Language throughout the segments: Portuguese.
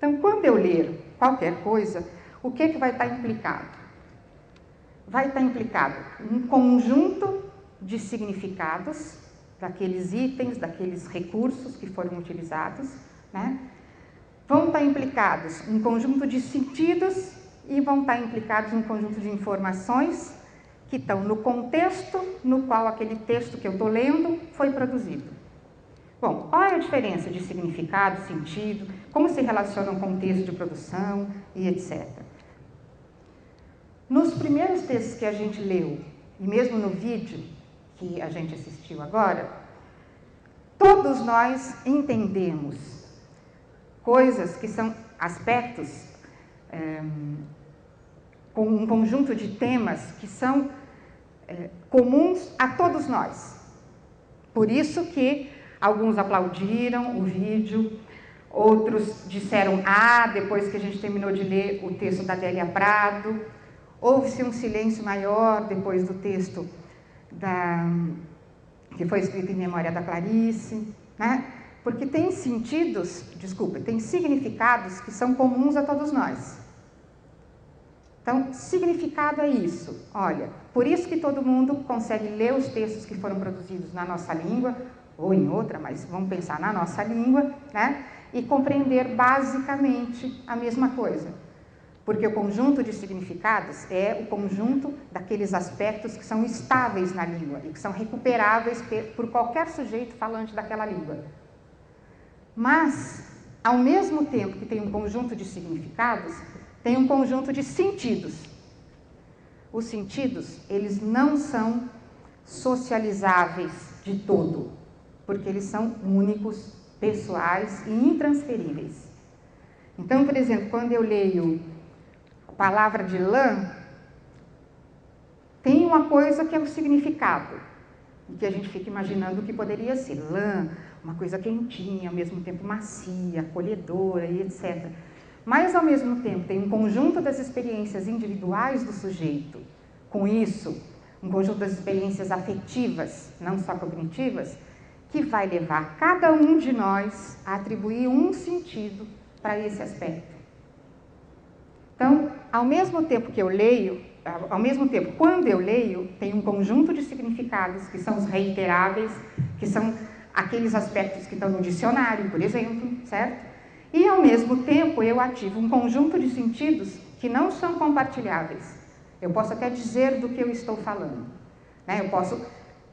Então, quando eu ler qualquer coisa, o que vai estar implicado? Vai estar implicado um conjunto de significados daqueles itens, daqueles recursos que foram utilizados, né? Vão estar implicados um conjunto de sentidos e vão estar implicados um conjunto de informações que estão no contexto no qual aquele texto que eu estou lendo foi produzido. Bom, qual é a diferença de significado, sentido, como se relacionam com o texto de produção e etc. Nos primeiros textos que a gente leu, e mesmo no vídeo que a gente assistiu agora, todos nós entendemos coisas que são aspectos, com um conjunto de temas que são comuns a todos nós. Por isso que alguns aplaudiram o vídeo, outros disseram depois que a gente terminou de ler o texto da Adélia Prado. Houve-se um silêncio maior depois do texto que foi escrito em memória da Clarice, né? Porque tem tem significados que são comuns a todos nós. Então, significado é isso. Olha, por isso que todo mundo consegue ler os textos que foram produzidos na nossa língua, ou em outra, mas vamos pensar na nossa língua, né? E compreender basicamente a mesma coisa. Porque o conjunto de significados é o conjunto daqueles aspectos que são estáveis na língua e que são recuperáveis por qualquer sujeito falante daquela língua. Mas, ao mesmo tempo que tem um conjunto de significados, tem um conjunto de sentidos. Os sentidos, eles não são socializáveis de todo, porque eles são únicos, pessoais e intransferíveis. Então, por exemplo, quando eu leio a palavra de lã, tem uma coisa que é o significado, e que a gente fica imaginando o que poderia ser. Lã, uma coisa quentinha, ao mesmo tempo macia, acolhedora e etc. Mas, ao mesmo tempo, tem um conjunto das experiências individuais do sujeito. Com isso, um conjunto das experiências afetivas, não só cognitivas, que vai levar cada um de nós a atribuir um sentido para esse aspecto. Então, ao mesmo tempo que eu leio, quando eu leio, tem um conjunto de significados que são os reiteráveis, que são aqueles aspectos que estão no dicionário, por exemplo, certo? E, ao mesmo tempo, eu ativo um conjunto de sentidos que não são compartilháveis. Eu posso até dizer do que eu estou falando, né? Eu posso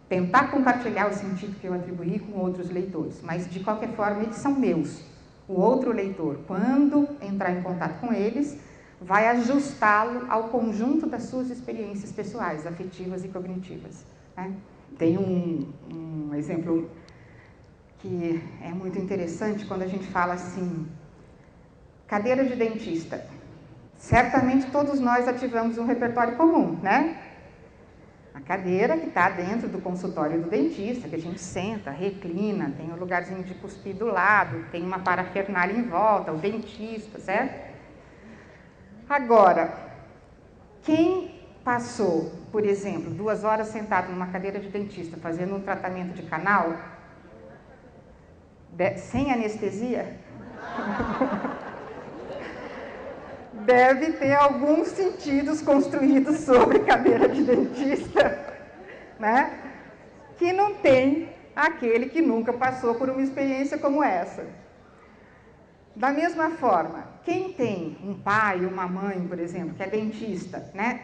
tentar compartilhar o sentido que eu atribuí com outros leitores, mas, de qualquer forma, eles são meus. O outro leitor, quando entrar em contato com eles, vai ajustá-lo ao conjunto das suas experiências pessoais, afetivas e cognitivas, né? Tem um exemplo que é muito interessante quando a gente fala assim, cadeira de dentista. Certamente todos nós ativamos um repertório comum, né? A cadeira que está dentro do consultório do dentista, que a gente senta, reclina, tem um lugarzinho de cuspir do lado, tem uma parafernália em volta, o dentista, certo? Agora, quem passou, por exemplo, 2 horas sentado numa cadeira de dentista fazendo um tratamento de canal, sem anestesia, deve ter alguns sentidos construídos sobre cadeira de dentista, né? Que não tem aquele que nunca passou por uma experiência como essa. Da mesma forma, quem tem um pai ou uma mãe, por exemplo, que é dentista, né?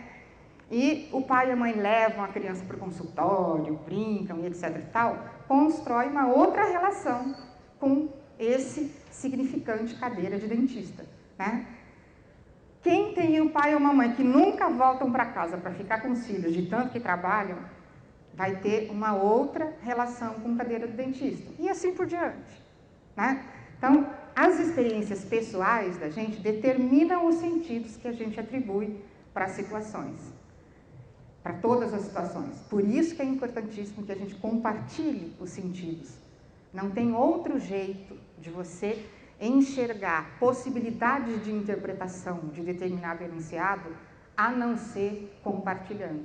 E o pai e a mãe levam a criança para o consultório, brincam e etc e tal, constrói uma outra relação com esse significante cadeira de dentista, né? Quem tem um pai ou uma mãe que nunca voltam para casa para ficar com os filhos de tanto que trabalham, vai ter uma outra relação com cadeira de dentista. E assim por diante, né? Então, as experiências pessoais da gente determinam os sentidos que a gente atribui para as situações, para todas as situações. Por isso que é importantíssimo que a gente compartilhe os sentidos. Não tem outro jeito de você enxergar possibilidades de interpretação de determinado enunciado a não ser compartilhando.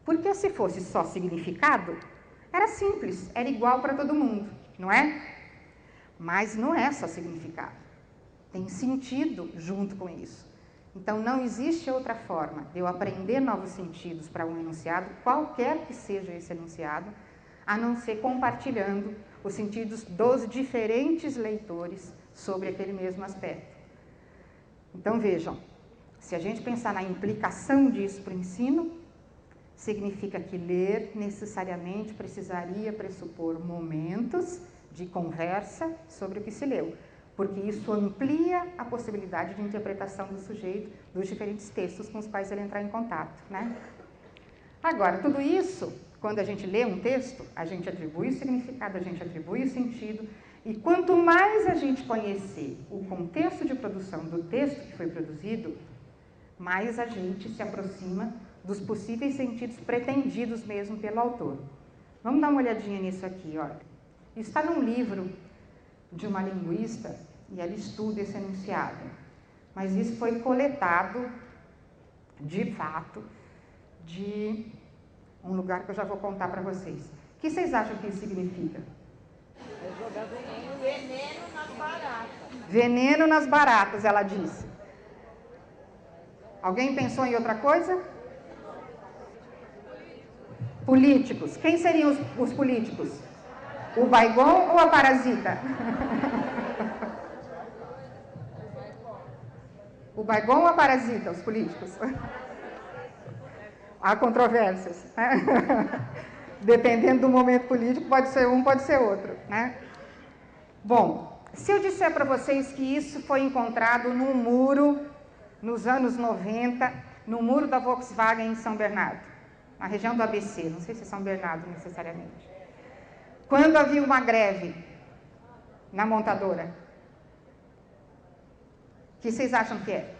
Porque se fosse só significado, era simples, era igual para todo mundo, não é? Mas não é só significado. tem sentido junto com isso. Então, não existe outra forma de eu aprender novos sentidos para um enunciado, qualquer que seja esse enunciado, a não ser compartilhando os sentidos dos diferentes leitores sobre aquele mesmo aspecto. Então, vejam, se a gente pensar na implicação disso para o ensino, significa que ler necessariamente precisaria pressupor momentos de conversa sobre o que se leu, porque isso amplia a possibilidade de interpretação do sujeito dos diferentes textos com os quais ele entrar em contato, né? Agora, tudo isso, quando a gente lê um texto, a gente atribui o significado, a gente atribui o sentido, e quanto mais a gente conhecer o contexto de produção do texto que foi produzido, mais a gente se aproxima dos possíveis sentidos pretendidos mesmo pelo autor. Vamos dar uma olhadinha nisso aqui, olha. Isso está num livro de uma linguista e ela estuda esse enunciado. Mas isso foi coletado, de fato, de um lugar que eu já vou contar para vocês. O que vocês acham que isso significa? É jogar veneno nas baratas. Veneno nas baratas, ela disse. Alguém pensou em outra coisa? Políticos. Quem seriam os políticos? O Baygon ou a parasita? O Baygon ou a parasita, os políticos? Há controvérsias. Dependendo do momento político, pode ser um, pode ser outro, né? Bom, se eu disser para vocês que isso foi encontrado num muro, nos anos 90, no muro da Volkswagen em São Bernardo, na região do ABC, não sei se é São Bernardo necessariamente. Quando havia uma greve na montadora, o que vocês acham que é?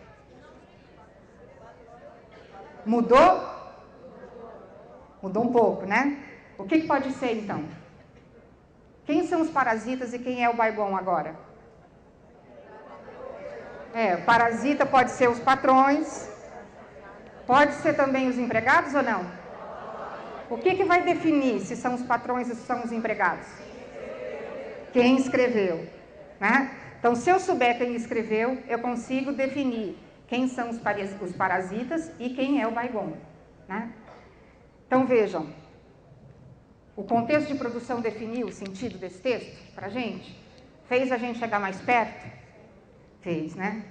Mudou? Mudou um pouco, né? O que pode ser, então? Quem são os parasitas e quem é o Baygon agora? O parasita pode ser os patrões, pode ser também os empregados ou não? O que vai definir se são os patrões ou se são os empregados? Quem escreveu, né? Então, se eu souber quem escreveu, eu consigo definir quem são os parasitas e quem é o Baygon, né? Então, vejam, o contexto de produção definiu o sentido desse texto para a gente? Fez a gente chegar mais perto? Fez, né?